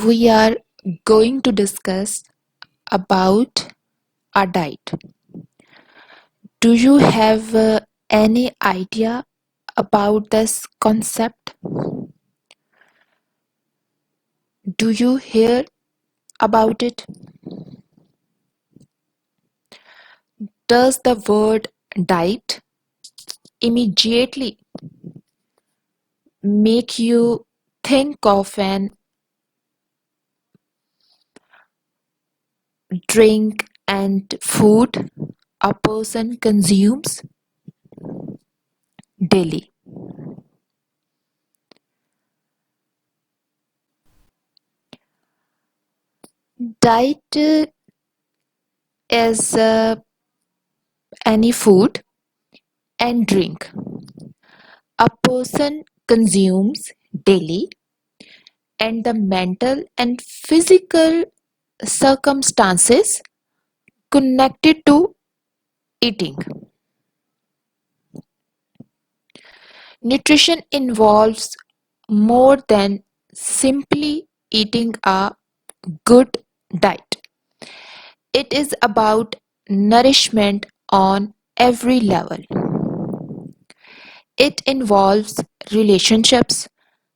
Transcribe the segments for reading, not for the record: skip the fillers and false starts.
We are going to discuss about a diet. Do you have any idea about this concept? Do you hear about it? Does the word diet immediately make you think of an drink and food a person consumes daily? Diet is any food and drink a person consumes daily, and the mental and physical circumstances connected to eating. Nutrition involves more than simply eating a good diet. It is about nourishment on every level. It involves relationships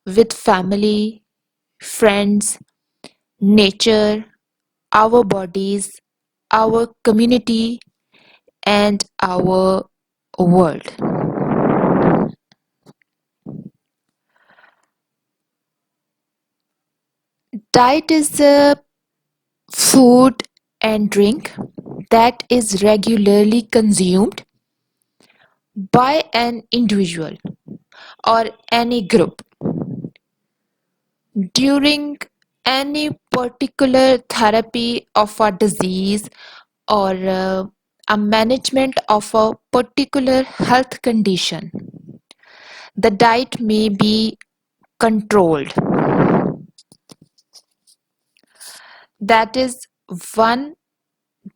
with family, friends, nature, our bodies, our community, and our world. Diet is a food and drink that is regularly consumed by an individual or any group during any particular therapy of a disease or a management of a particular health condition. The diet may be controlled. That is one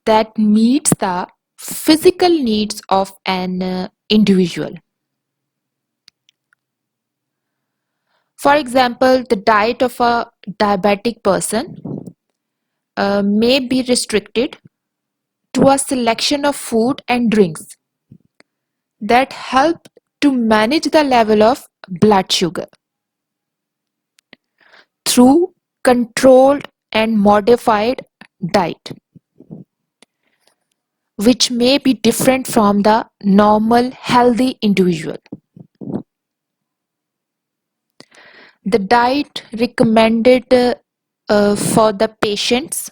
that meets the physical needs of an individual. For example, the diet of a diabetic person may be restricted to a selection of food and drinks that help to manage the level of blood sugar through controlled and modified diet, which may be different from the normal healthy individual. The diet recommended for the patients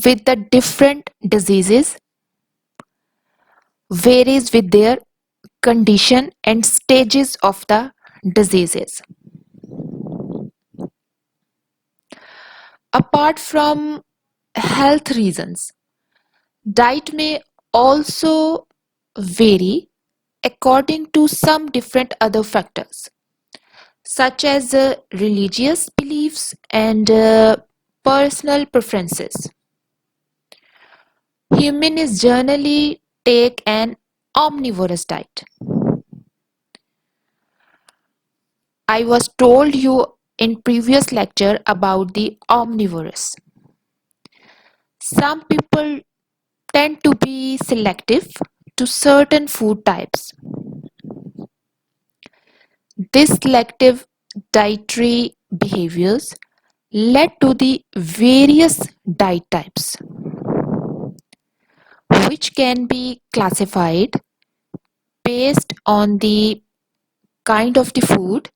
with the different diseases varies with their condition and stages of the diseases. Apart from health reasons, diet may also vary according to some different other factors, such as religious beliefs and personal preferences. Humans generally take an omnivorous diet. I was told you in previous lecture about the omnivorous. Some people tend to be selective to certain food types. This selective dietary behaviors led to the various diet types, which can be classified based on the kind of the food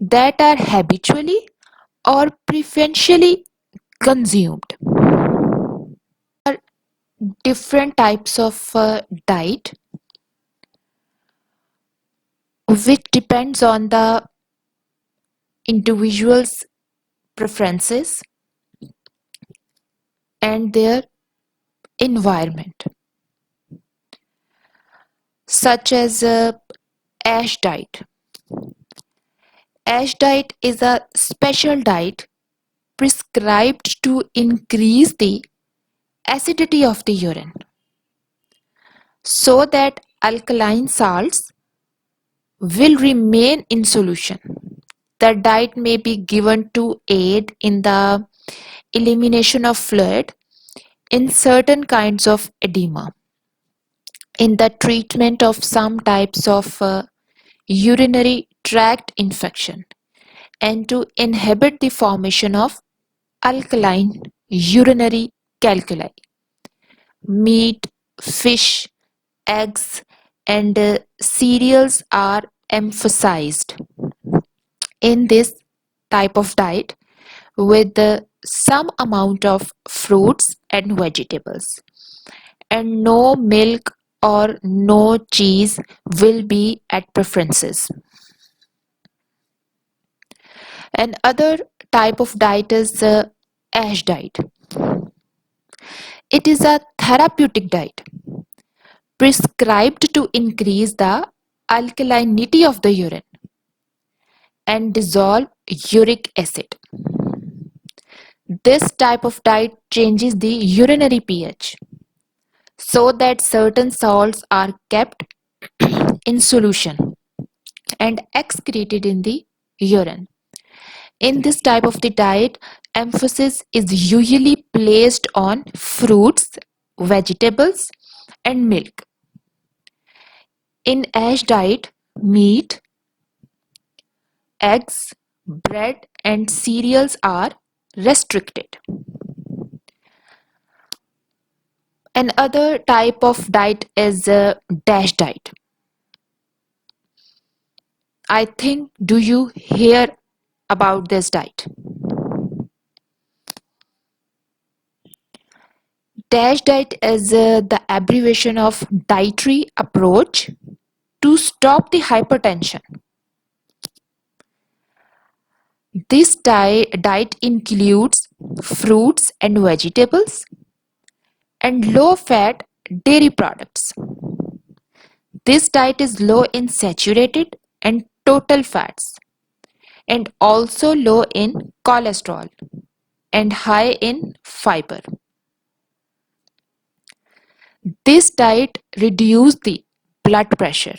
that are habitually or preferentially consumed. There are different types of diet which depends on the individual's preferences and their environment, such as ASH diet. ASH diet is a special diet prescribed to increase the acidity of the urine so that alkaline salts will remain in solution The diet may be given to aid in the elimination of fluid in certain kinds of edema, in the treatment of some types of urinary tract infection, and to inhibit the formation of alkaline urinary calculi. Meat, fish, eggs, and cereals are emphasized in this type of diet with some amount of fruits and vegetables, and no milk or no cheese will be at preferences. Another type of diet is the ASH diet. It is a therapeutic diet prescribed to increase the alkalinity of the urine and dissolve uric acid. This type of diet changes the urinary pH so that certain salts are kept in solution and excreted in the urine. In this type of the diet, emphasis is usually placed on fruits, vegetables, and milk. In ASH diet, meat, eggs, bread, and cereals are restricted. Another type of diet is a DASH diet. I think, do you hear about this diet? DASH diet is the abbreviation of dietary approach to stop the hypertension. This diet includes fruits and vegetables and low fat dairy products. This diet is low in saturated and total fats and also low in cholesterol and high in fiber. This diet reduces the blood pressure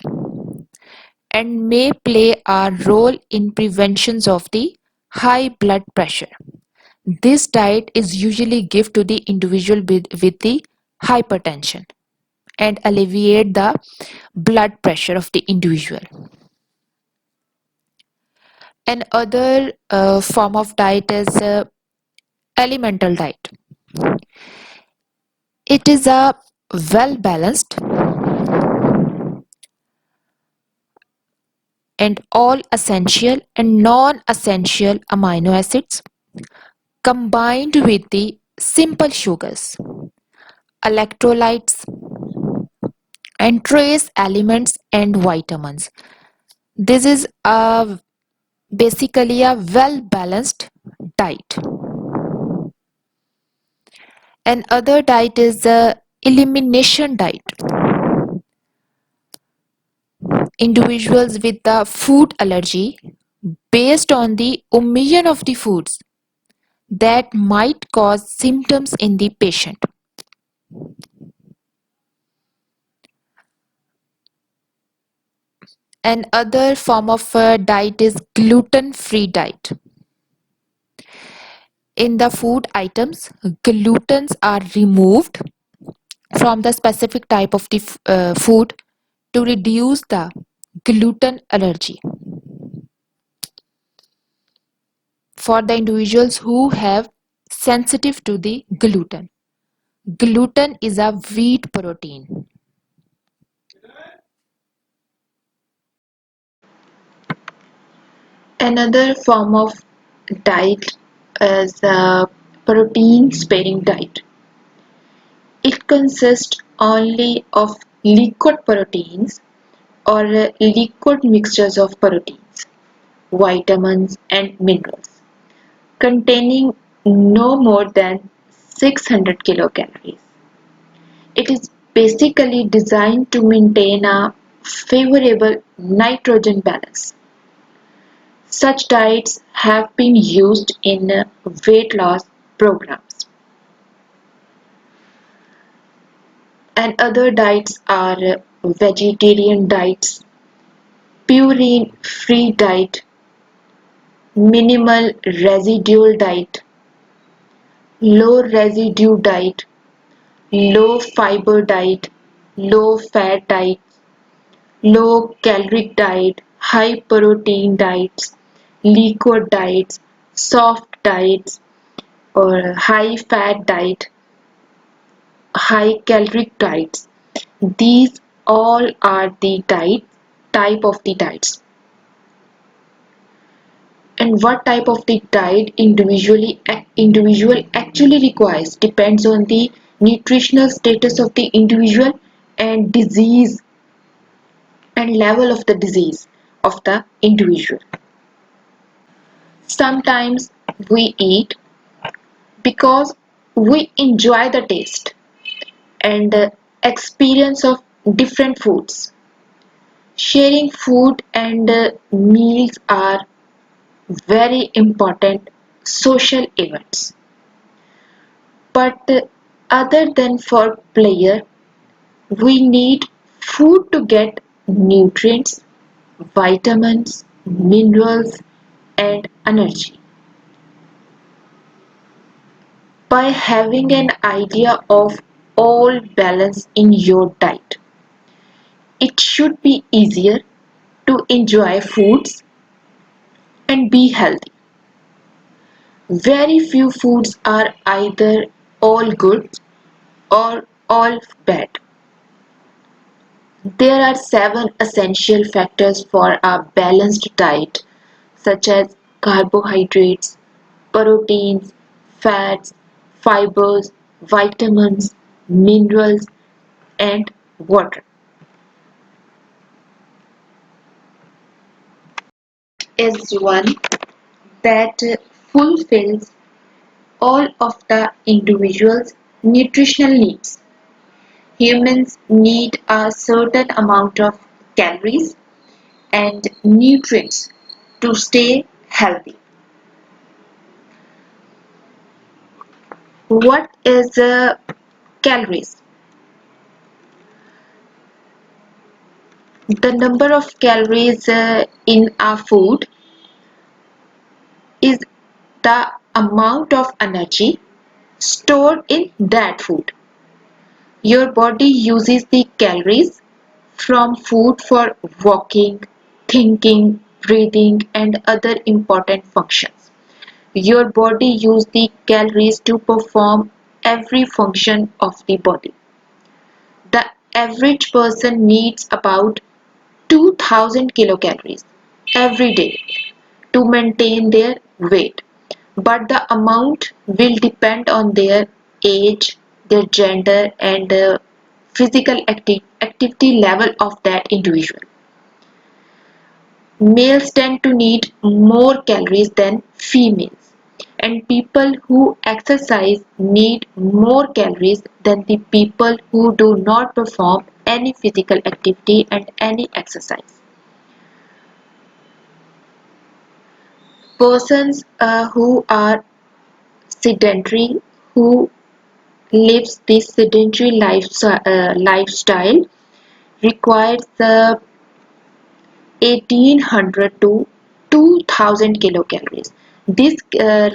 and may play a role in prevention of the high blood pressure. This diet is usually given to the individual with the hypertension and alleviate the blood pressure of the individual. Another form of diet is elemental diet. It is a well balanced and all essential and non-essential amino acids combined with the simple sugars, electrolytes, and trace elements and vitamins. This is basically a well balanced diet. Another diet is the elimination diet. Individuals with the food allergy based on the omission of the foods that might cause symptoms in the patient. Another form of diet is gluten-free diet. In the food items, glutens are removed from the specific type of the food to reduce the gluten allergy. For the individuals who have sensitive to the gluten, gluten is a wheat protein. Another form of diet is a protein sparing diet. It consists only of liquid proteins or liquid mixtures of proteins, vitamins, and minerals, containing no more than 600 kilocalories. It is basically designed to maintain a favorable nitrogen balance. Such diets have been used in weight loss programs. And other diets are vegetarian diets, purine free diet, minimal residual diet, low residue diet, low fiber diet, low fat diet, low caloric diet, high protein diets, liquid diets, soft diets, or high fat diet, high caloric diets. These all are the type of the diets. And what type of the diet individual actually requires depends on the nutritional status of the individual and disease and level of the disease of the individual. Sometimes we eat because we enjoy the taste and experience of different foods. Sharing food and meals are very important social events. But other than for pleasure, we need food to get nutrients, vitamins, minerals, and energy. By having an idea of all balance in your diet, it should be easier to enjoy foods and be healthy. Very few foods are either all good or all bad. There are seven essential factors for a balanced diet, such as carbohydrates, proteins, fats, fibers, vitamins, minerals, and water. Is one that fulfills all of the individual's nutritional needs. Humans need a certain amount of calories and nutrients to stay healthy. What is calories? The number of calories in a food is the amount of energy stored in that food. Your body uses the calories from food for walking, thinking, breathing, and other important functions. Your body uses the calories to perform every function of the body. The average person needs about 2000 kilocalories every day to maintain their weight, but the amount will depend on their age, their gender, and the physical activity level of that individual. Males tend to need more calories than females, and people who exercise need more calories than the people who do not perform any physical activity and any exercise. Persons who are sedentary, who lives this sedentary lifestyle, requires 1800 to 2000 kilocalories. This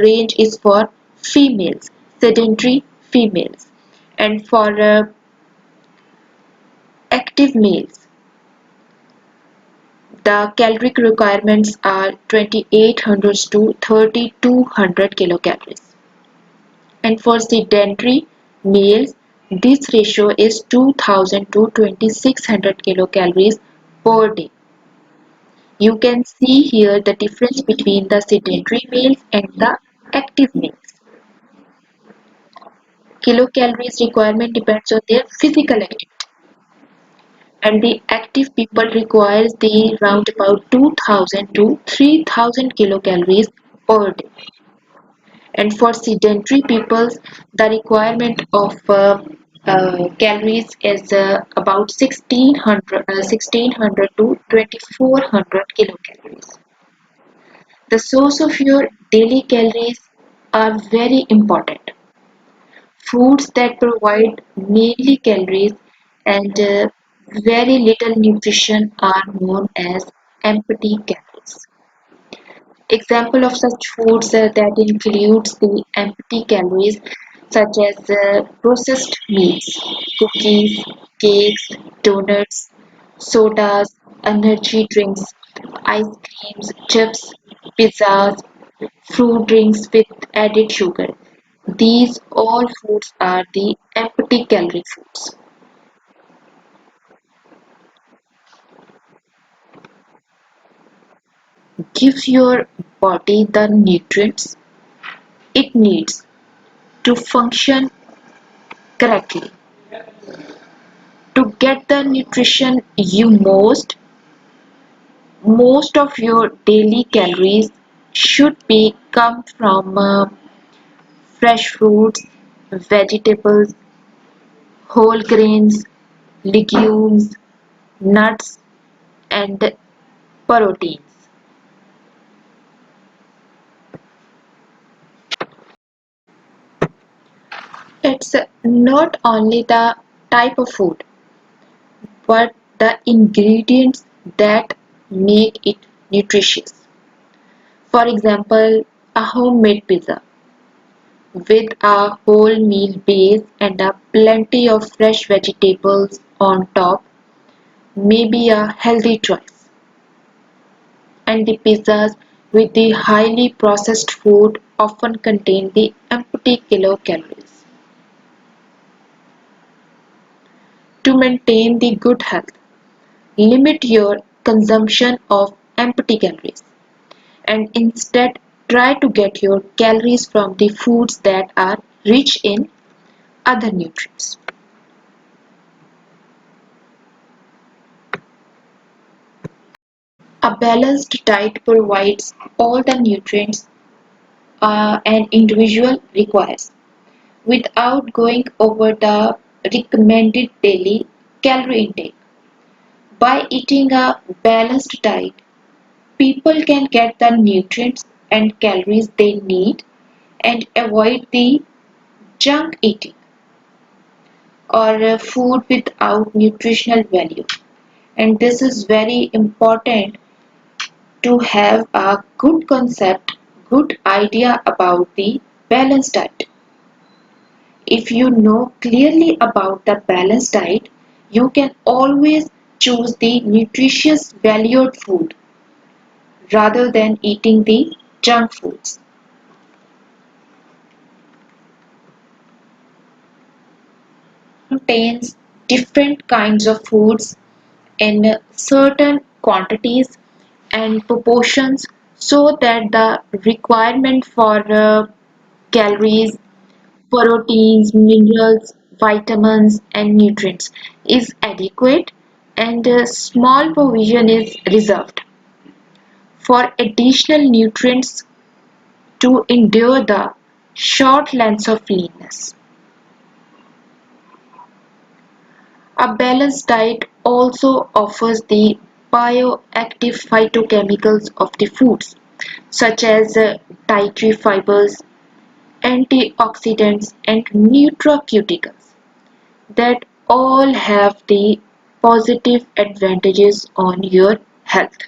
range is for females, sedentary females, and for active males, the caloric requirements are 2800 to 3200 kilocalories. And for sedentary males, this ratio is 2000 to 2600 kilocalories per day. You can see here the difference between the sedentary males and the active males. Kilocalories requirement depends on their physical activity, and the active people requires the round about 2000 to 3000 kilocalories per day. And for sedentary people, the requirement of calories is about 1600 to 2400 kilocalories. The source of your daily calories are very important. Foods that provide mainly calories and very little nutrition are known as empty calories. Example of such foods that includes the empty calories such as processed meats, cookies, cakes, donuts, sodas, energy drinks, ice creams, chips, pizzas, fruit drinks with added sugar. These all foods are the empty calorie foods. Give your body the nutrients it needs to function correctly. To get the nutrition you most of your daily calories should be come from fresh fruits, vegetables, whole grains, legumes, nuts, and proteins. It's not only the type of food, but the ingredients that make it nutritious. For example, a homemade pizza with a whole meal base and a plenty of fresh vegetables on top may be a healthy choice. And the pizzas with the highly processed food often contain the empty kilocalories. To maintain the good health, limit your consumption of empty calories and instead try to get your calories from the foods that are rich in other nutrients. A balanced diet provides all the nutrients an individual requires without going over the recommended daily calorie intake. By eating a balanced diet, people can get the nutrients and calories they need and avoid the junk eating or food without nutritional value. And this is very important to have a good concept, good idea about the balanced diet. If you know clearly about the balanced diet, you can always choose the nutritious valued food rather than eating the junk foods. Contains different kinds of foods in certain quantities and proportions so that the requirement for calories, proteins, minerals, vitamins, and nutrients is adequate and a small provision is reserved for additional nutrients to endure the short lengths of leanness. A balanced diet also offers the bioactive phytochemicals of the foods, such as dietary fibers, antioxidants, and nutraceuticals that all have the positive advantages on your health.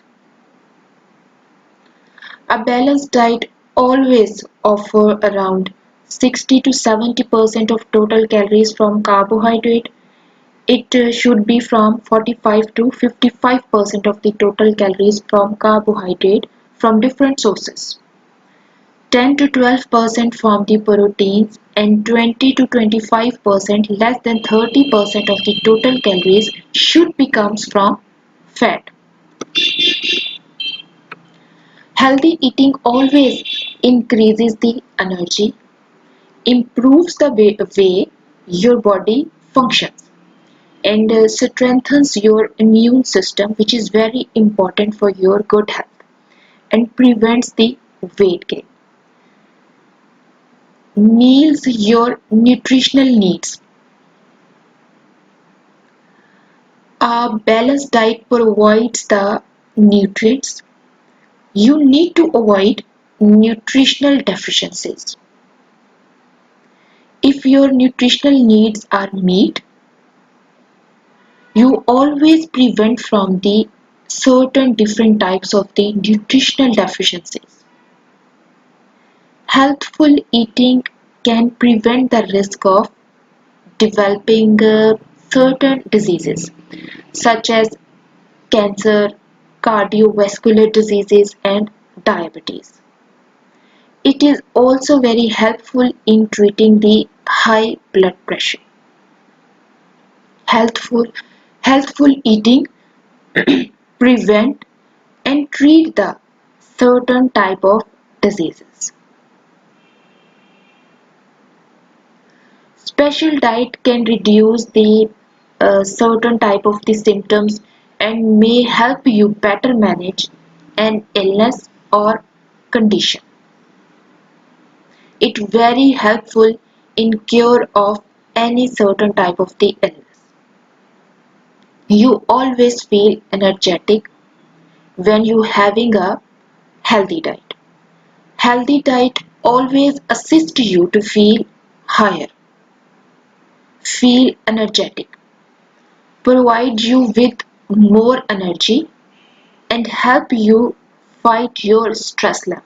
A balanced diet always offers around 60 to 70% of total calories from carbohydrate. It should be from 45 to 55% of the total calories from carbohydrate from different sources. 10 to 12% from the proteins and 20 to 25% less than 30% of the total calories should be comes from fat. Healthy eating always increases the energy, improves the way your body functions and strengthens your immune system, which is very important for your good health and prevents the weight gain. Meals your nutritional needs. A balanced diet provides the nutrients you need to avoid nutritional deficiencies. If your nutritional needs are met, you always prevent from the certain different types of the nutritional deficiencies. Healthful eating can prevent the risk of developing certain diseases such as cancer, cardiovascular diseases, and diabetes. It is also very helpful in treating the high blood pressure. Healthful, healthful eating prevent and treat the certain type of diseases. Special diet can reduce the certain type of the symptoms and may help you better manage an illness or condition. It very helpful in cure of any certain type of the illness. You always feel energetic when you having a healthy diet. Healthy diet always assists you to feel higher, feel energetic, provide you with more energy and help you fight your stress level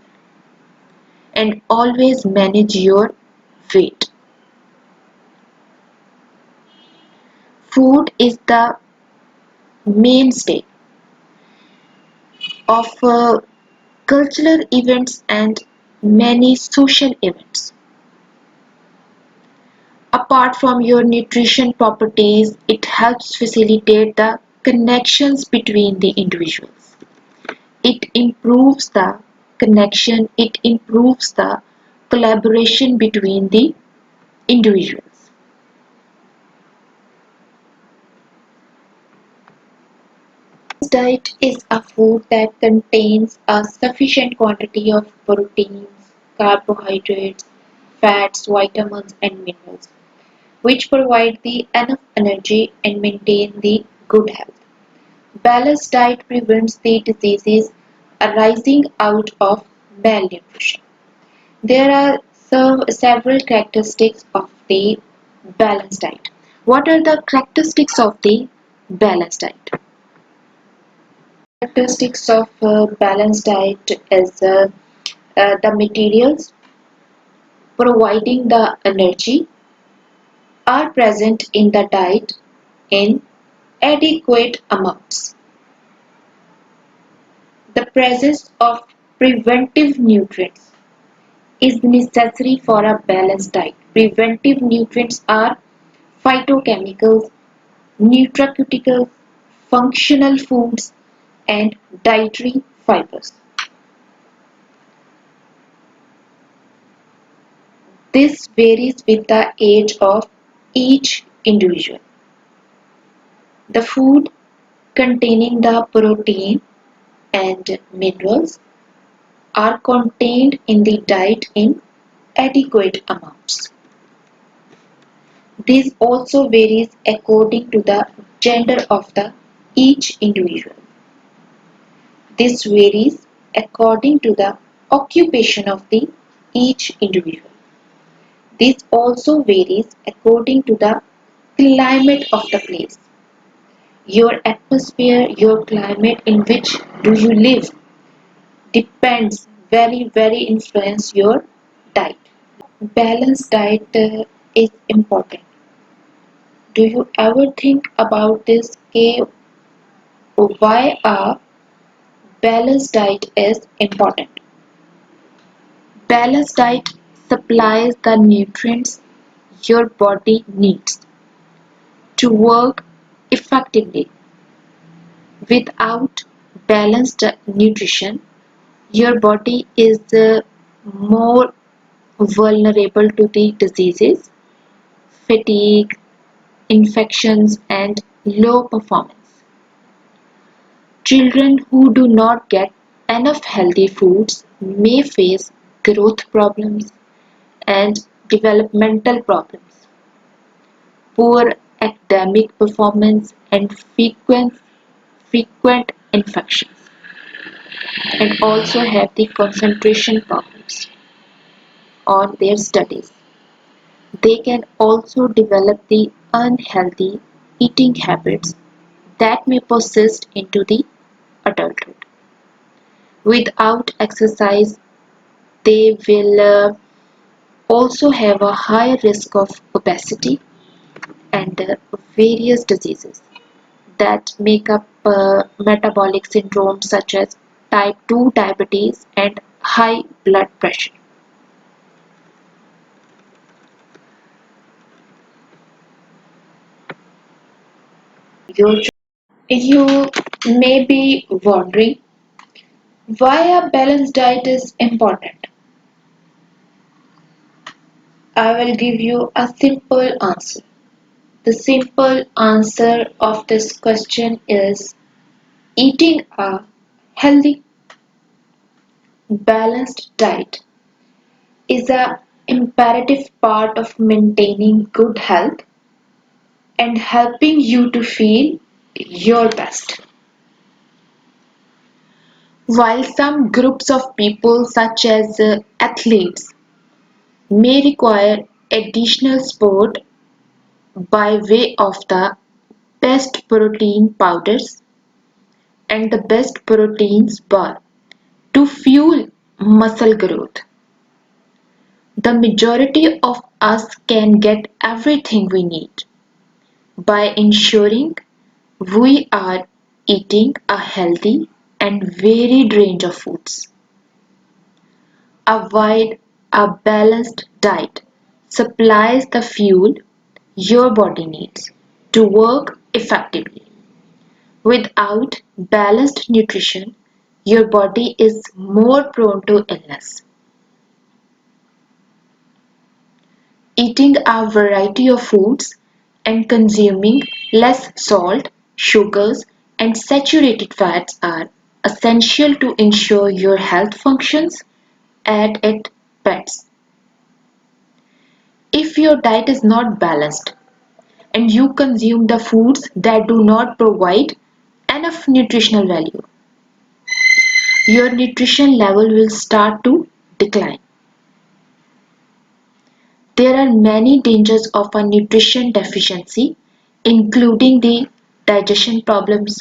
and always manage your weight. Food is the mainstay of cultural events and many social events. Apart from your nutrition properties, it helps facilitate the connections between the individuals. It improves the connection, it improves the collaboration between the individuals. Diet is a food that contains a sufficient quantity of proteins, carbohydrates, fats, vitamins, and minerals, which provide the enough energy and maintain the good health. Balanced diet prevents the diseases arising out of malnutrition. There are several characteristics of the balanced diet. What are the characteristics of the balanced diet? Characteristics of balanced diet is the materials providing the energy are present in the diet in adequate amounts. The presence of preventive nutrients is necessary for a balanced diet. Preventive nutrients are phytochemicals, nutraceuticals, functional foods, and dietary fibers. This varies with the age of each individual. The food containing the protein and minerals are contained in the diet in adequate amounts. This also varies according to the gender of the each individual. This varies according to the occupation of the each individual. This also varies according to the climate of the place. Your atmosphere, your climate in which do you live depends very influence your diet. Balanced diet is important. Do you ever think about this? Why a balanced diet is important? Balanced diet supplies the nutrients your body needs to work effectively. Without balanced nutrition, your body is more vulnerable to the diseases, fatigue, infections, and low performance. Children who do not get enough healthy foods may face growth problems and developmental problems, poor academic performance, and frequent infections, and also have the concentration problems on their studies. They can also develop the unhealthy eating habits that may persist into the adulthood. Without exercise, they will also have a higher risk of obesity and various diseases that make up metabolic syndrome such as type 2 diabetes and high blood pressure. You may be wondering why a balanced diet is important. I will give you a simple answer. The simple answer of this question is eating a healthy, balanced diet is a imperative part of maintaining good health and helping you to feel your best. While some groups of people, such as athletes, may require additional support by way of the best protein powders and the best proteins bar to fuel muscle growth, the majority of us can get everything we need by ensuring we are eating a healthy and varied range of foods. A wide, a balanced diet supplies the fuel your body needs to work effectively. Without balanced nutrition, your body is more prone to illness. Eating a variety of foods and consuming less salt, sugars, and saturated fats are essential to ensure your health functions at its best. If your diet is not balanced and you consume the foods that do not provide enough nutritional value, your nutrition level will start to decline. There are many dangers of a nutrition deficiency, including the digestion problems,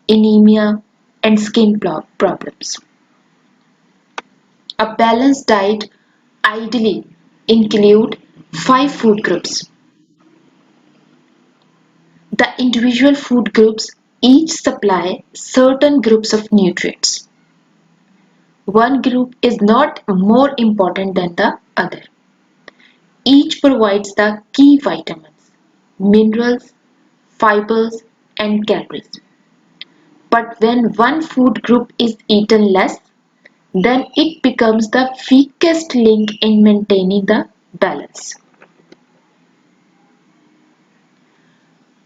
anemia, and skin problems. A balanced diet ideally include 5 food groups. The individual food groups each supply certain groups of nutrients. One group is not more important than the other. Each provides the key vitamins, minerals, fibers, and calories. But when one food group is eaten less, then it becomes the weakest link in maintaining the balance.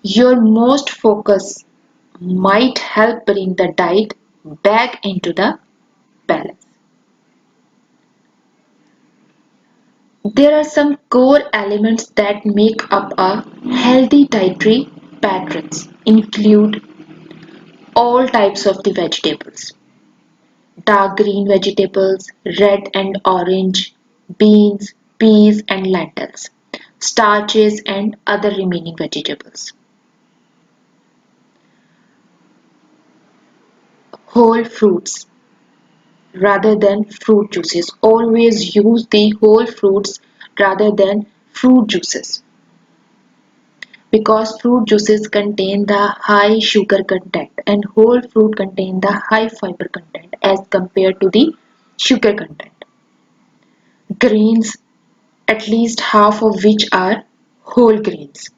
Your most focus might help bring the diet back into the balance. There are some core elements that make up a healthy dietary patterns include all types of the vegetables, dark green vegetables, red and orange, beans, peas and lentils, starches and other remaining vegetables, whole fruits rather than fruit juices. Always use the whole fruits rather than fruit juices because fruit juices contain the high sugar content and whole fruit contain the high fiber content as compared to the sugar content. Grains, at least half of which are whole grains,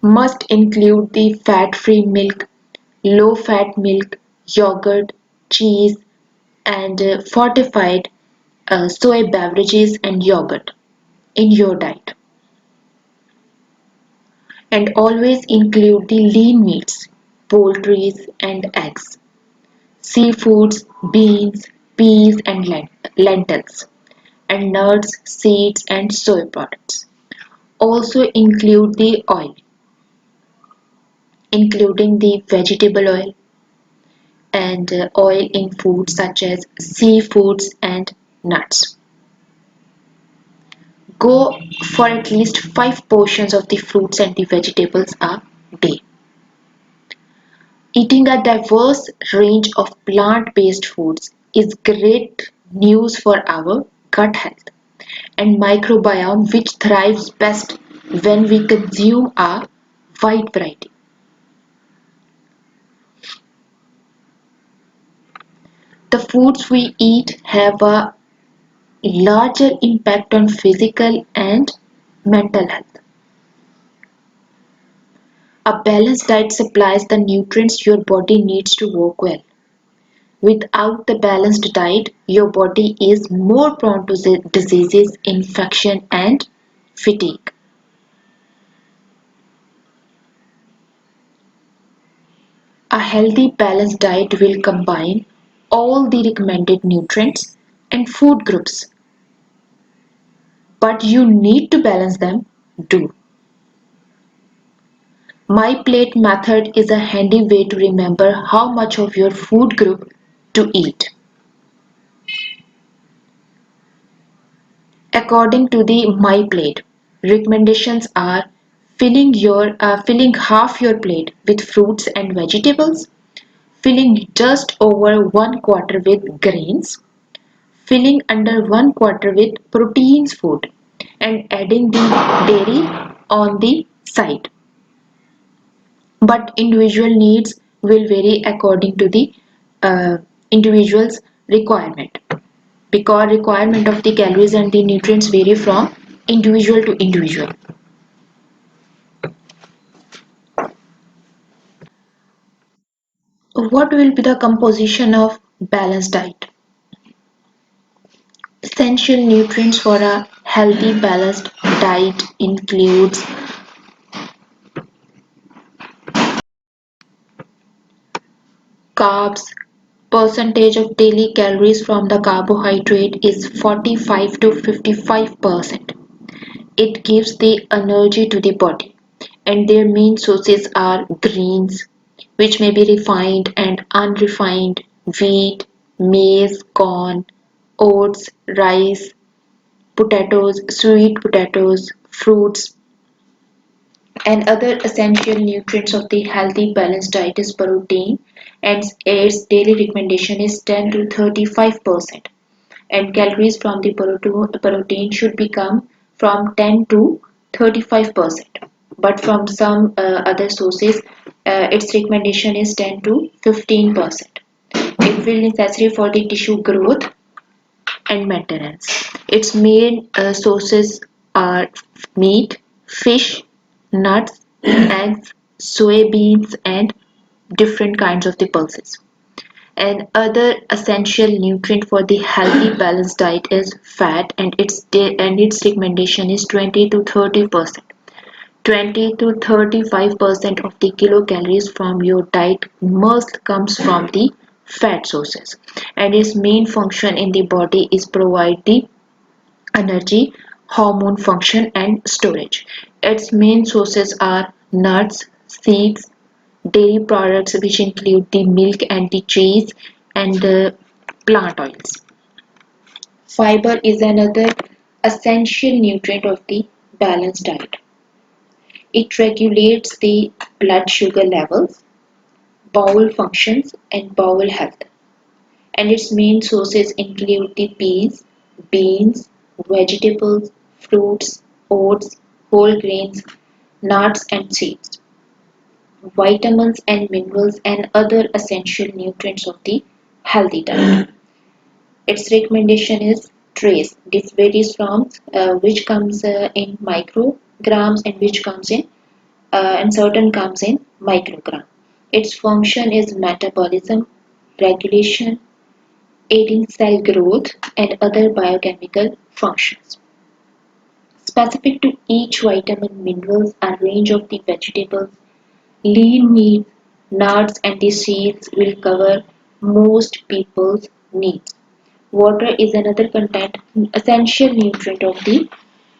must include the fat-free milk, low-fat milk, yogurt, cheese, and fortified soy beverages and yogurt in your diet. And always include the lean meats, poultry and eggs, seafoods, beans, peas and lentils, and nuts, seeds and soy products. Also include the oil, including the vegetable oil and oil in foods such as seafoods and nuts. Go for at least 5 portions of the fruits and the vegetables a day. Eating a diverse range of plant-based foods is great news for our gut health, and microbiome which thrives best when we consume a wide variety. The foods we eat have a larger impact on physical and mental health. A balanced diet supplies the nutrients your body needs to work well. Without the balanced diet, your body is more prone to diseases, infection, and fatigue. A healthy balanced diet will combine all the recommended nutrients and food groups, but you need to balance them too. My plate method is a handy way to remember how much of your food group to eat. According to the My Plate, recommendations are filling half your plate with fruits and vegetables, filling just over one quarter with grains, filling under one quarter with proteins food, and adding the dairy on the side. But individual needs will vary according to the uh, individual's requirement, because requirement of the calories and the nutrients vary from individual to individual. What will be the composition of balanced diet? Essential nutrients for a healthy balanced diet includes carbs. Percentage of daily calories from the carbohydrate is 45 to 55%. It gives the energy to the body, and their main sources are grains, which may be refined and unrefined, wheat, maize, corn, oats, rice, potatoes, sweet potatoes, fruits, and other essential nutrients of the healthy balanced diet is protein, and its daily recommendation is 10 to 35%, and calories from the protein should become from 10 to 35%, but from some other sources its recommendation is 10 to 15%. It will necessary for the tissue growth and maintenance. Its main sources are meat, fish, nuts, eggs, soybeans, and different kinds of the pulses. And other essential nutrient for the healthy balanced diet is fat, and its recommendation is 20 to 30%. 20 to 35% of the kilocalories from your diet must comes from the fat sources, and its main function in the body is provide the energy, hormone function, and storage. Its main sources are nuts, seeds, dairy products which include the milk and the cheese, and the plant oils. Fiber is another essential nutrient of the balanced diet. It regulates the blood sugar levels, bowel functions, and bowel health. And its main sources include the peas, beans, vegetables, fruits, oats, whole grains, nuts, and seeds, vitamins and minerals, and other essential nutrients of the healthy diet. Its recommendation is trace. This varies from which comes in micrograms and which comes in and certain comes in microgram. Its function is metabolism, regulation, aiding cell growth, and other biochemical functions. Specific to each vitamin, minerals, a range of the vegetables, lean meat, nuts, and the seeds will cover most people's needs. Water is another content essential nutrient of the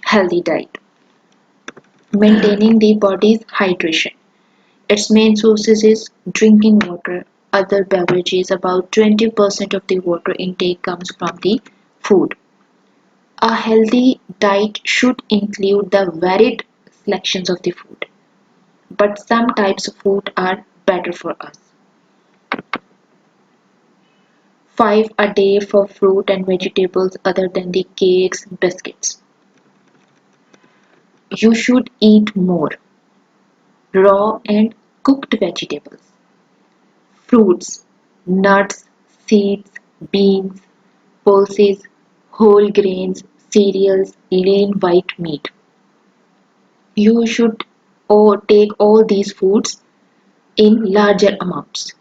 healthy diet, maintaining the body's hydration. Its main sources is drinking water, other beverages. About 20% of the water intake comes from the food. A healthy diet should include the varied selections of the food, but some types of food are better for us. 5 a day for fruit and vegetables other than the cakes and biscuits. You should eat more raw and cooked vegetables, fruits, nuts, seeds, beans, pulses, whole grains, cereals, lean white meat. You should take all these foods in larger amounts.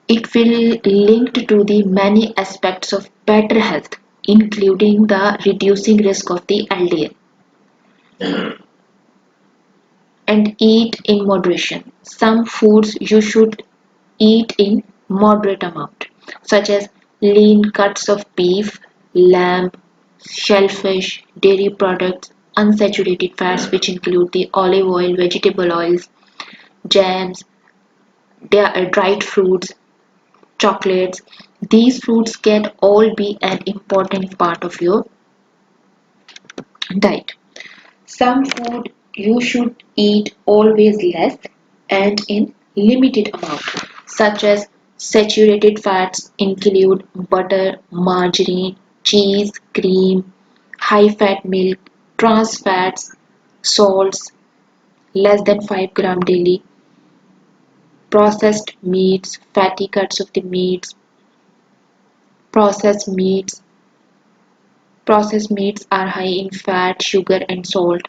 It will link to the many aspects of better health, including the reducing risk of the LDL. And eat in moderation. Some foods you should eat in moderate amount, such as lean cuts of beef, lamb, shellfish, dairy products, unsaturated fats which include the olive oil, vegetable oils, jams, dried fruits, chocolates. These foods can all be an important part of your diet. Some food you should eat always less and in limited amount, such as saturated fats include butter, margarine, cheese, cream, high fat milk, trans fats, salts less than 5 gram daily, processed meats, fatty cuts of the meats, processed meats. Processed meats are high in fat, sugar and salt.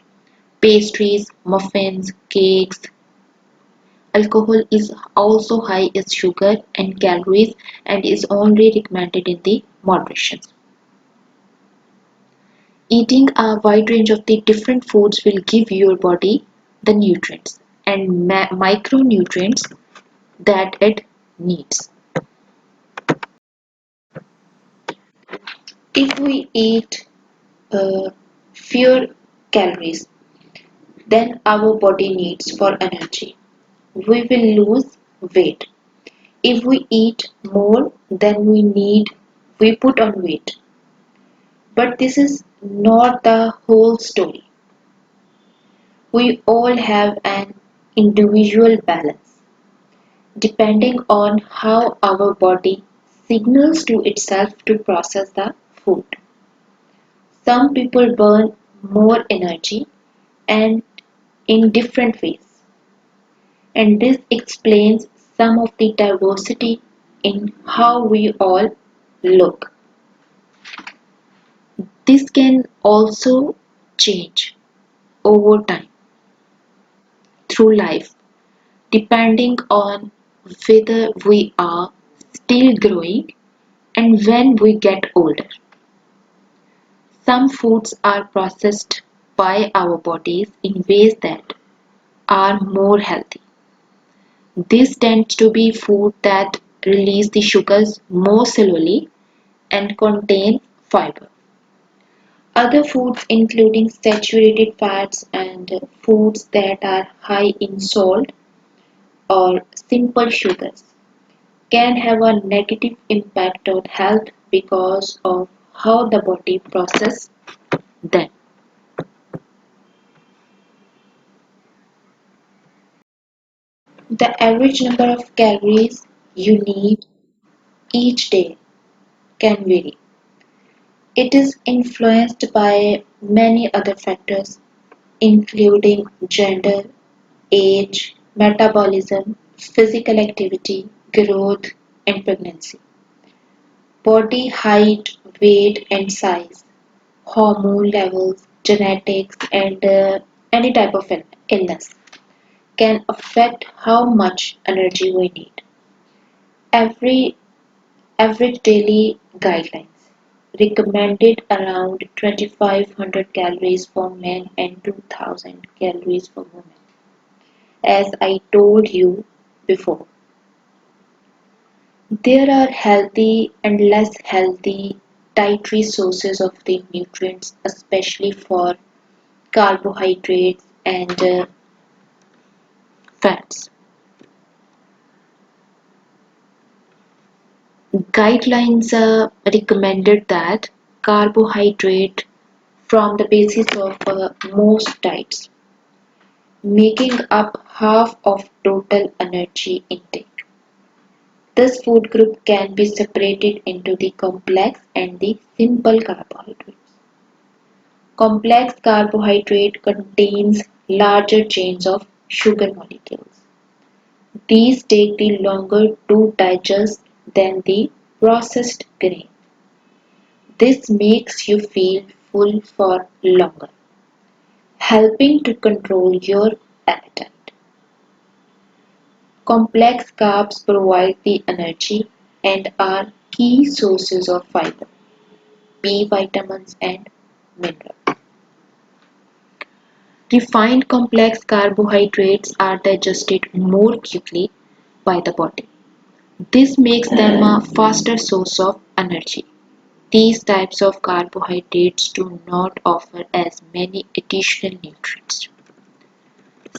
Pastries, muffins, cakes. Alcohol is also high in sugar and calories and is only recommended in the moderation. Eating a wide range of the different foods will give your body the nutrients and micronutrients that it needs. If we eat fewer calories than our body needs for energy, we will lose weight. If we eat more than we need, we put on weight. But this is not the whole story. We all have an individual balance depending on how our body signals to itself to process the food. Some people burn more energy and in different ways, and this explains some of the diversity in how we all look. This can also change over time through life, depending on whether we are still growing and when we get older. Some foods are processed by our bodies in ways that are more healthy. This tends to be food that release the sugars more slowly and contain fiber. Other foods, including saturated fats and foods that are high in salt or simple sugars, can have a negative impact on health because of how the body processes them. The average number of calories you need each day can vary. It is influenced by many other factors, including gender, age, metabolism, physical activity, growth, and pregnancy, body height, weight, and size, hormone levels, genetics, and any type of illness can affect how much energy we need. Every average daily guidelines recommended around 2500 calories for men and 2000 calories for women. As I told you before, there are healthy and less healthy dietary sources of the nutrients, especially for carbohydrates and fats. Guidelines recommended that carbohydrate from the basis of most diets, making up half of total energy intake. This food group can be separated into the complex and the simple carbohydrates. Complex carbohydrate contains larger chains of sugar molecules. These take the longer to digest than the processed grain. This makes you feel full for longer, helping to control your appetite. Complex carbs provide the energy and are key sources of fiber, B vitamins, and minerals. Refined complex carbohydrates are digested more quickly by the body. This makes them a faster source of energy. These types of carbohydrates do not offer as many additional nutrients.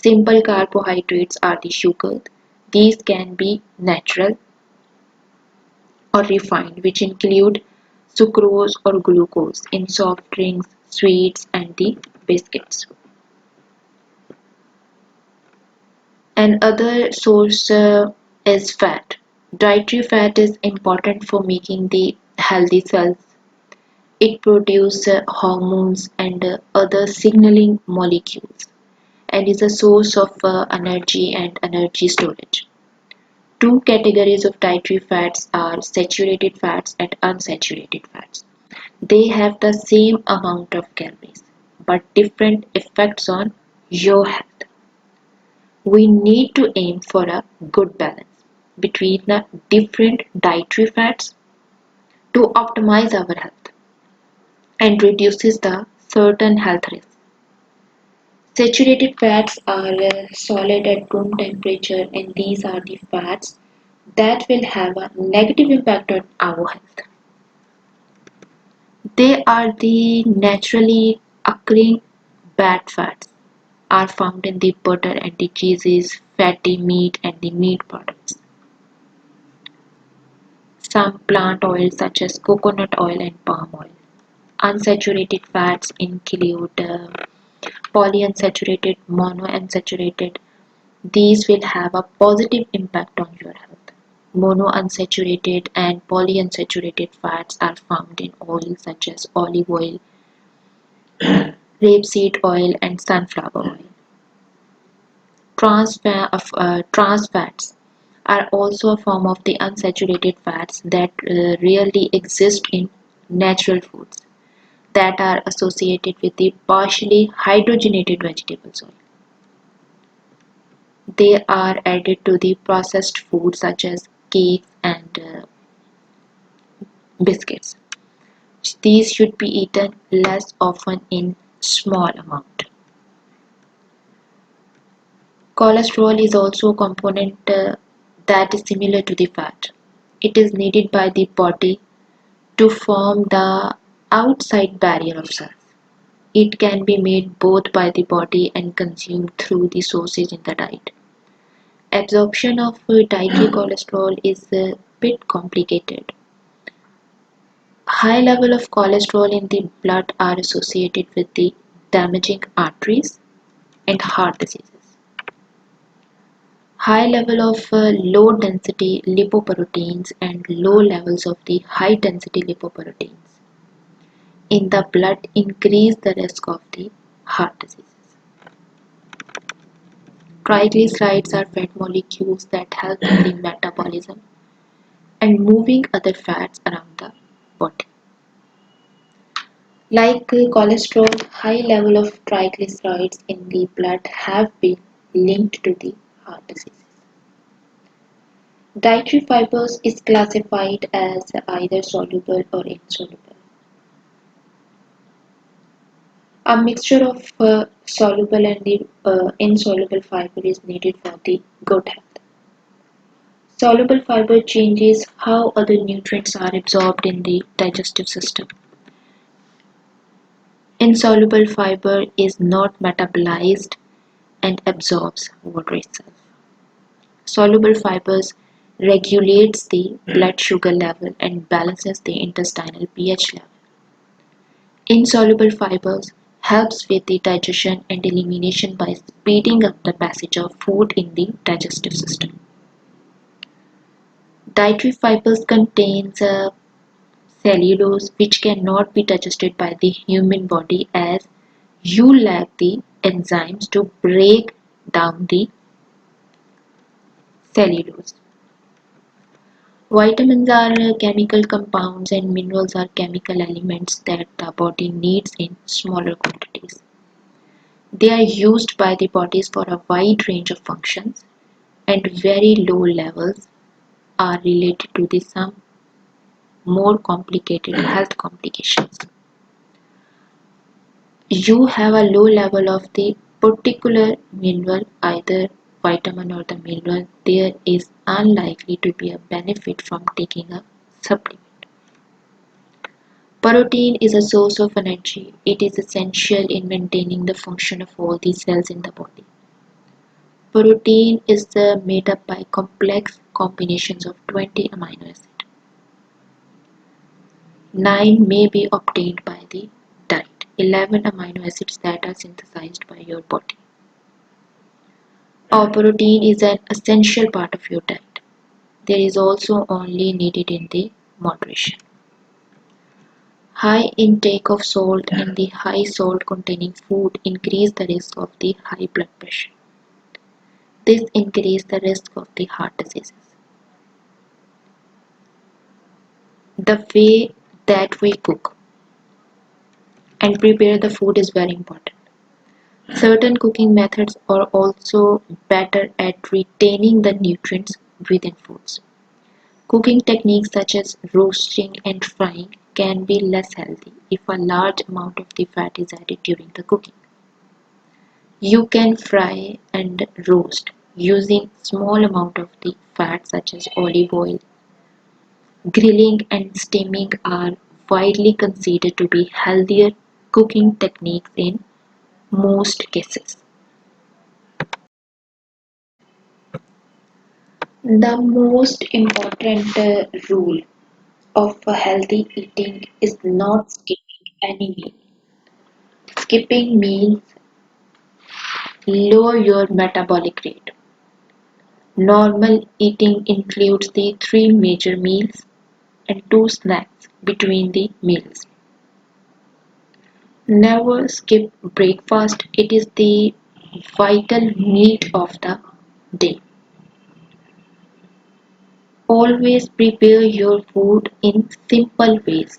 Simple carbohydrates are the sugar. These can be natural or refined, which include sucrose or glucose in soft drinks, sweets, and the biscuits. Another source is fat. Dietary fat is important for making the healthy cells. It produces hormones and other signaling molecules and is a source of energy and energy storage. Two categories of dietary fats are saturated fats and unsaturated fats. They have the same amount of calories but different effects on your health. We need to aim for a good balance between the different dietary fats to optimize our health and reduces the certain health risks. Saturated fats are solid at room temperature, and these are the fats that will have a negative impact on our health. They are the naturally occurring bad fats are found in the butter and the cheeses, fatty meat and the meat products. Some plant oils such as coconut oil and palm oil. Unsaturated fats include polyunsaturated, monounsaturated. These will have a positive impact on your health. Monounsaturated and polyunsaturated fats are found in oils such as olive oil, rapeseed oil, and sunflower oil. Trans fats are also a form of the unsaturated fats that rarely exist in natural foods that are associated with the partially hydrogenated vegetable oil. They are added to the processed foods such as cakes and biscuits. These should be eaten less often in small amount. Cholesterol is also a component that is similar to the fat. It is needed by the body to form the outside barrier of cells. It can be made both by the body and consumed through the sources in the diet. Absorption of dietary cholesterol is a bit complicated. High level of cholesterol in the blood are associated with the damaging arteries and heart diseases. High level of low density lipoproteins and low levels of the high density lipoproteins in the blood increase the risk of the heart diseases. Triglycerides are fat molecules that help in the metabolism and moving other fats around the body. Like cholesterol, high level of triglycerides in the blood have been linked to the heart diseases. Dietary fibers is classified as either soluble or insoluble. A mixture of soluble and the insoluble fiber is needed for the good health. Soluble fiber changes how other nutrients are absorbed in the digestive system. Insoluble fiber is not metabolized and absorbs water itself. Soluble fibers regulates the blood sugar level and balances the intestinal pH level. Insoluble fibers helps with the digestion and elimination by speeding up the passage of food in the digestive system. Dietary fibers contains cellulose which cannot be digested by the human body as you lack the enzymes to break down the cellulose. Vitamins are chemical compounds and minerals are chemical elements that the body needs in smaller quantities. They are used by the bodies for a wide range of functions and very low levels are related to the some more complicated health complications. You have a low level of the particular mineral, either vitamin or the mineral, there is unlikely to be a benefit from taking a supplement. Protein is a source of energy. It is essential in maintaining the function of all the cells in the body. Protein is made up by complex combinations of 20 amino acids. 9 may be obtained by the diet, 11 amino acids that are synthesized by your body. Our protein is an essential part of your diet. There is also only needed in the moderation. High intake of salt and the high salt containing food increase the risk of the high blood pressure. This increases the risk of the heart diseases. The way that we cook and prepare the food is very important. Certain cooking methods are also better at retaining the nutrients within foods. Cooking techniques such as roasting and frying can be less healthy if a large amount of the fat is added during the cooking. You can fry and roast using small amount of the fat such as olive oil. Grilling and steaming are widely considered to be healthier cooking techniques in most cases. The most important rule of a healthy eating is not skipping any meal. Skipping meals lower your metabolic rate. Normal eating includes the three major meals and two snacks between the meals. Never skip breakfast, it is the vital meat of the day. Always prepare your food in simple ways.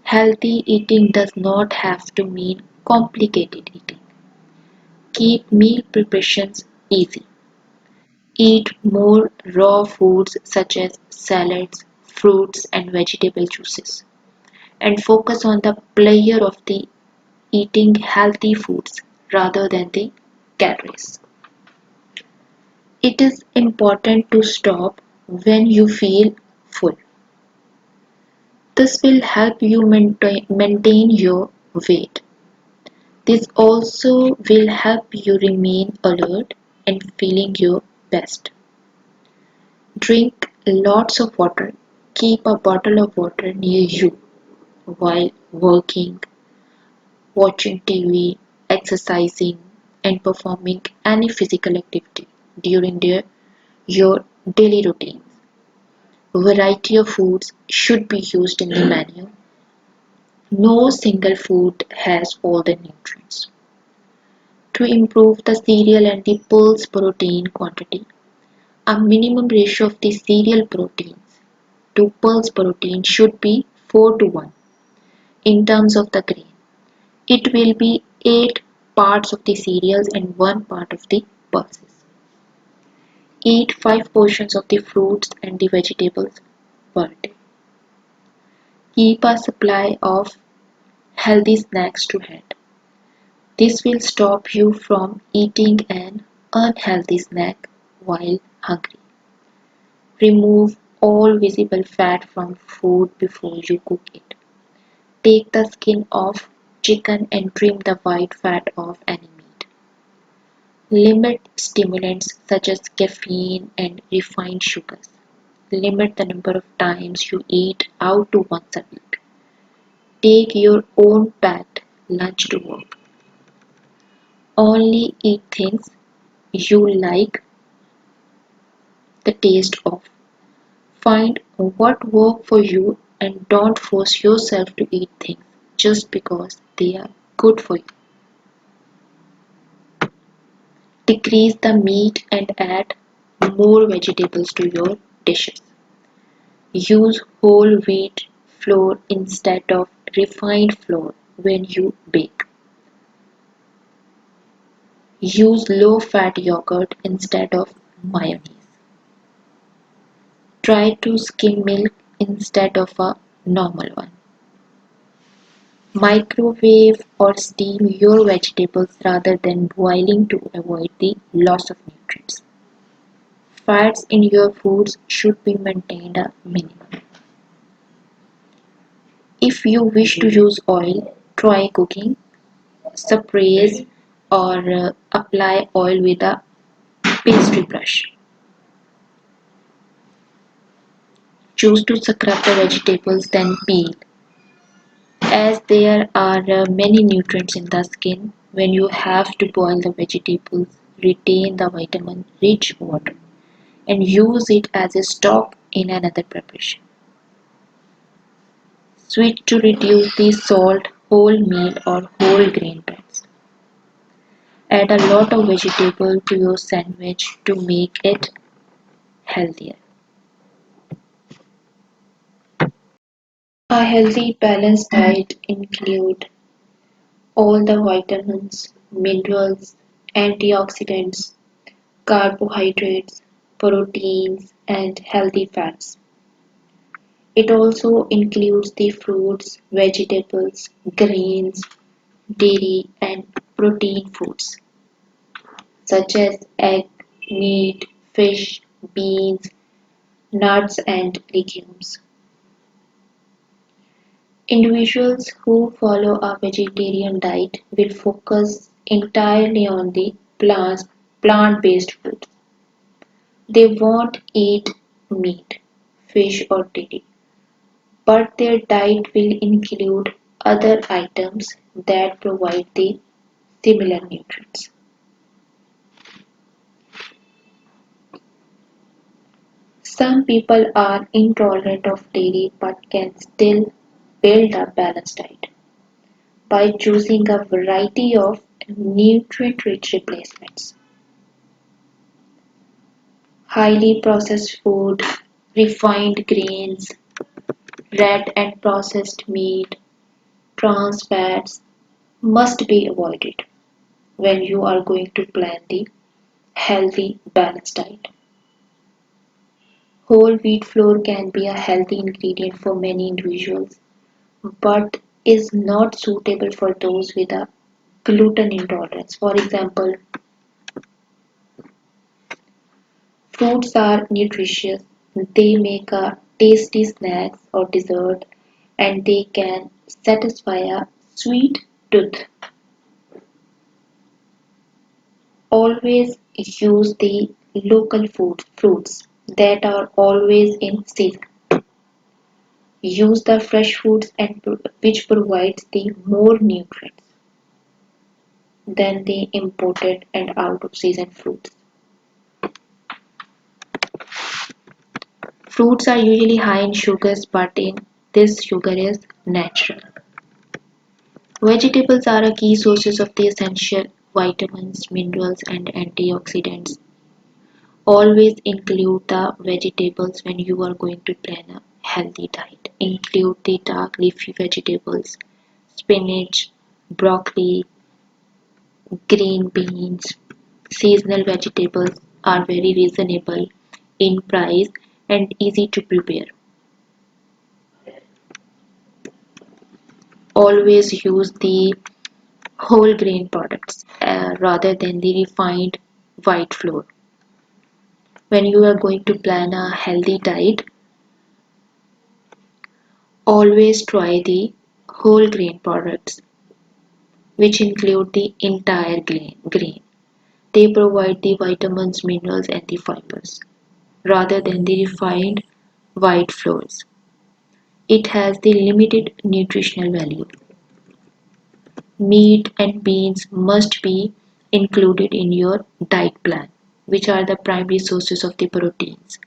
Healthy eating does not have to mean complicated eating. Keep meal preparations easy. Eat more raw foods such as salads, fruits, and vegetable juices. And focus on the pleasure of the eating healthy foods rather than the calories. It is important to stop when you feel full. This will help you maintain your weight. This also will help you remain alert and feeling your best. Drink lots of water. Keep a bottle of water near you while working, watching TV, exercising, and performing any physical activity during your daily routines. Variety of foods should be used in the menu. No single food has all the nutrients. To improve the cereal and the pulse protein quantity, a minimum ratio of the cereal proteins to pulse protein should be 4 to 1. In terms of the grain, it will be 8 parts of the cereals and 1 part of the pulses. Eat 5 portions of the fruits and the vegetables per day. Keep a supply of healthy snacks to hand. This will stop you from eating an unhealthy snack while hungry. Remove all visible fat from food before you cook it. Take the skin off chicken and trim the white fat off any meat. Limit stimulants such as caffeine and refined sugars. Limit the number of times you eat out to once a week. Take your own packed lunch to work. Only eat things you like the taste of. Find what work for you and don't force yourself to eat things just because they are good for you. Decrease the meat and add more vegetables to your dishes. Use whole wheat flour instead of refined flour when you bake. Use low fat yogurt instead of mayonnaise. Try to skim milk instead of a normal one. Microwave or steam your vegetables rather than boiling to avoid the loss of nutrients. Fats in your foods should be maintained a minimum. If you wish to use oil, try cooking, sprays, or apply oil with a pastry brush. Choose to scrub the vegetables then peel. As there are many nutrients in the skin, when you have to boil the vegetables, retain the vitamin rich water and use it as a stock in another preparation. Switch to reduce the salt, wholemeal or whole grain breads. Add a lot of vegetable to your sandwich to make it healthier. A healthy balanced diet include all the vitamins, minerals, antioxidants, carbohydrates, proteins, and healthy fats. It also includes the fruits, vegetables, grains, dairy, and protein foods such as egg, meat, fish, beans, nuts, and legumes. Individuals who follow a vegetarian diet will focus entirely on the plant-based foods. They won't eat meat, fish, or dairy, but their diet will include other items that provide the similar nutrients. Some people are intolerant of dairy but can still build a balanced diet by choosing a variety of nutrient-rich replacements. Highly processed food, refined grains, red and processed meat, trans fats must be avoided when you are going to plan the healthy balanced diet. Whole wheat flour can be a healthy ingredient for many individuals, but is not suitable for those with a gluten intolerance. For example, fruits are nutritious, they make a tasty snacks or dessert, and they can satisfy a sweet tooth. Always use the local fruits that are always in season. Use the fresh foods which provides the more nutrients than the imported and out of season fruits. Fruits are usually high in sugars, but in this sugar is natural. Vegetables are a key sources of the essential vitamins, minerals, and antioxidants. Always include the vegetables when you are going to plan a healthy diet. Include the dark leafy vegetables, spinach, broccoli, green beans. Seasonal vegetables are very reasonable in price and easy to prepare. Always use the whole grain products rather than the refined white flour. When you are going to plan a healthy diet, always try the whole grain products, which include the entire grain. They provide the vitamins, minerals, and the fibers rather than the refined white flours. It has the limited nutritional value. Meat and beans must be included in your diet plan, which are the primary sources of the proteins.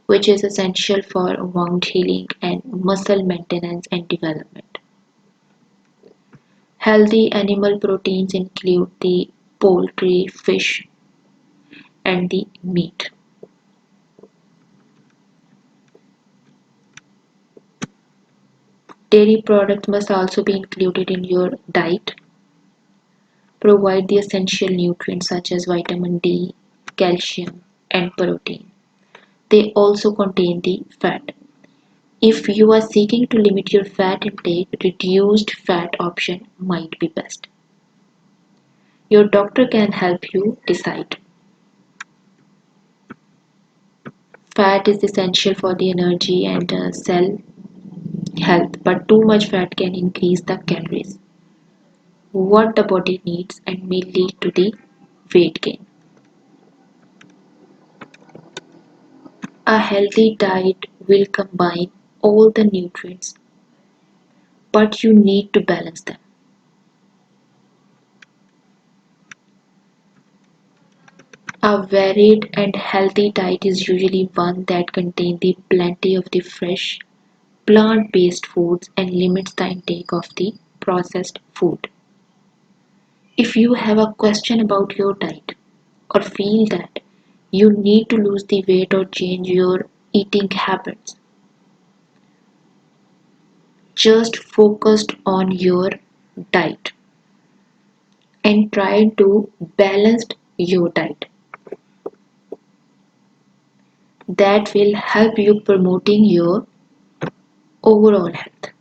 which is essential for wound healing and muscle maintenance and development. Healthy animal proteins include the poultry, fish, and the meat. Dairy products must also be included in your diet, provide the essential nutrients such as vitamin D, calcium, and protein. They also contain the fat. If you are seeking to limit your fat intake, reduced fat option might be best. Your doctor can help you decide. Fat is essential for the energy and cell health, but too much fat can increase the calories, what the body needs, and may lead to the weight gain. A healthy diet will combine all the nutrients, but you need to balance them. A varied and healthy diet is usually one that contains the plenty of the fresh, plant-based foods and limits the intake of the processed food. If you have a question about your diet or feel that you need to lose the weight or change your eating habits, just focus on your diet and try to balance your diet. That will help you promoting your overall health.